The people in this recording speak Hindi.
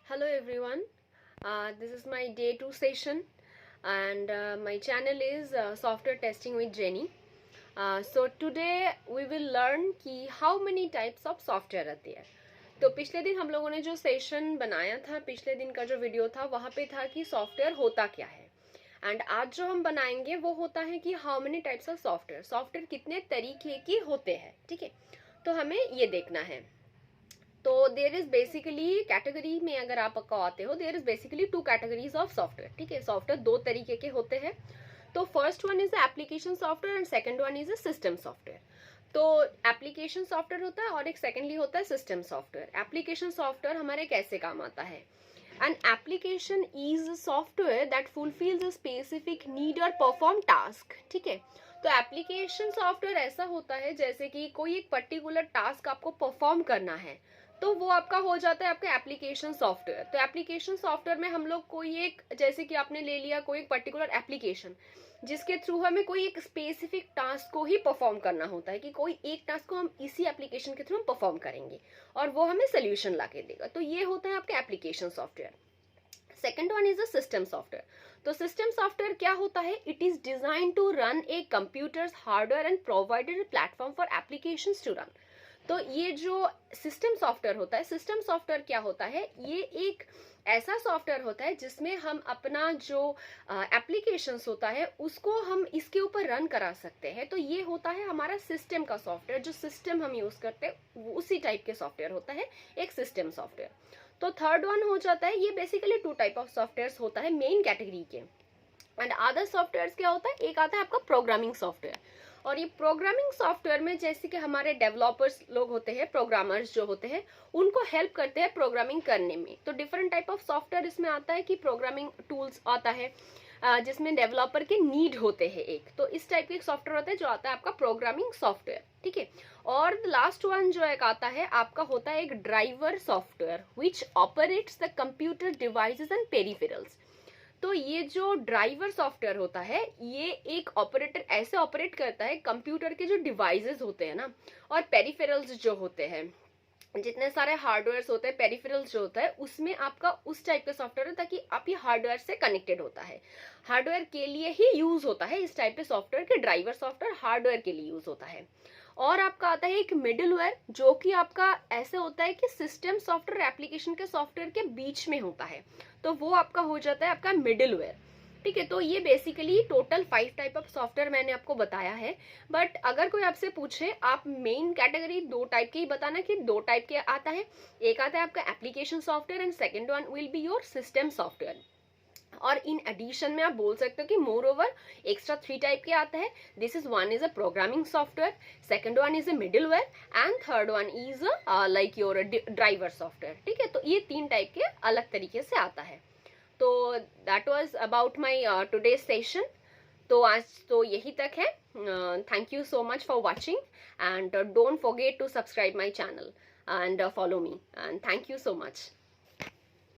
Hello everyone, this is my day 2 session and my channel is Software Testing with Jenny. So today we will learn कि how many types of software रहती है. तो पिछले दिन हम लोगों ने जो सेशन बनाया था, पिछले दिन का जो वीडियो था वहाँ पे था कि सॉफ्टवेयर होता क्या है. एंड आज जो हम बनाएंगे वो होता है कि how many types of software कितने तरीके के होते हैं. ठीक है, तो हमें ये देखना है. तो देयर इज बेसिकली कैटेगरी में अगर आप आते हो, there is basically 2 categories of software. ठीक है, सॉफ्टवेयर 2 तरीके के होते हैं. तो first one is application software and second one is system software. तो एप्लीकेशन सॉफ्टवेयर होता है और एक सेकेंडली होता है सिस्टम सॉफ्टवेयर. एप्लीकेशन सॉफ्टवेयर हमारे कैसे काम आता है? An application is software that fulfils a specific need और परफॉर्म टास्क. ठीक है, तो एप्लीकेशन सॉफ्टवेयर ऐसा होता है जैसे कि कोई एक पर्टिकुलर टास्क आपको परफॉर्म करना है तो वो आपका हो जाता है आपका एप्लीकेशन सॉफ्टवेयर. तो एप्लीकेशन सॉफ्टवेयर में हम लोग कोई एक, जैसे कि आपने ले लिया कोई एक पर्टिकुलर एप्लीकेशन जिसके थ्रू हमें कोई एक स्पेसिफिक टास्क को ही परफॉर्म करना होता है कि कोई एक टास्क को हम इसी एप्लीकेशन के थ्रू हम परफॉर्म करेंगे और वो हमें सोल्यूशन ला के देगा. तो ये होता है आपका application software. Second one is a system software. तो सिस्टम सॉफ्टवेयर क्या होता है? It is design to run a computers hardware and provided platform for applications to run. तो ये जो सिस्टम सॉफ्टवेयर होता है, सिस्टम सॉफ्टवेयर क्या होता है? ये एक ऐसा सॉफ्टवेयर होता है जिसमें हम अपना जो एप्लीकेशंस होता है उसको हम इसके ऊपर रन करा सकते हैं. तो ये होता है हमारा सिस्टम का सॉफ्टवेयर. जो सिस्टम हम यूज करते हैं उसी टाइप के सॉफ्टवेयर होता है एक सिस्टम सॉफ्टवेयर. तो थर्ड वन हो जाता है, ये बेसिकली 2 टाइप ऑफ सॉफ्टवेयर होता है मेन कैटेगरी के. एंड अदर सॉफ्टवेयर क्या होता है? एक आता है आपका प्रोग्रामिंग सॉफ्टवेयर. और ये प्रोग्रामिंग सॉफ्टवेयर में जैसे कि हमारे डेवलपर्स लोग होते हैं, प्रोग्रामर्स जो होते हैं, उनको हेल्प करते हैं प्रोग्रामिंग करने में. तो डिफरेंट टाइप ऑफ सॉफ्टवेयर इसमें आता है कि प्रोग्रामिंग टूल्स आता है जिसमें डेवलपर के नीड होते हैं एक. तो इस टाइप के सॉफ्टवेयर होता है जो आता है आपका प्रोग्रामिंग सॉफ्टवेयर. ठीक है, और लास्ट वन जो एक आता है आपका होता है एक driver software which operates the computer devices and peripherals. तो ये जो ड्राइवर सॉफ्टवेयर होता है ये एक ऑपरेटर ऐसे ऑपरेट करता है कंप्यूटर के जो डिवाइसेस होते हैं ना और पेरिफेरल्स जो होते हैं, जितने सारे हार्डवेयर होते हैं, पेरिफेरल्स जो होता है उसमें आपका उस टाइप का सॉफ्टवेयर है ताकि आप ये हार्डवेयर से कनेक्टेड होता है, हार्डवेयर के लिए ही यूज होता है. इस टाइप के सॉफ्टवेयर के ड्राइवर सॉफ्टवेयर हार्डवेयर के लिए यूज होता है. और आपका आता है एक मिडिलवेयर जो कि आपका ऐसे होता है कि सिस्टम सॉफ्टवेयर एप्लीकेशन के सॉफ्टवेयर के बीच में होता है. तो वो आपका हो जाता है आपका मिडिलवेयर. ठीक है, तो ये basically total 5 type of software मैंने आपको बताया है. बट अगर कोई आपसे पूछे, आप मेन कैटेगरी 2 टाइप के ही बताना कि 2 टाइप के आता है. एक आता है आपका application software and second one will be your system software. और इन एडिशन में आप बोल सकते हो कि मोर ओवर एक्स्ट्रा 3 टाइप के आता है. This is one is a programming software, second one is a middleware and third one is like your driver software. ठीक है, तो ये 3 टाइप के अलग तरीके से आता है. तो that was about my today session. तो आज तो यही तक है. Thank you so much for watching and don't forget to subscribe my channel and follow me, and thank you so much.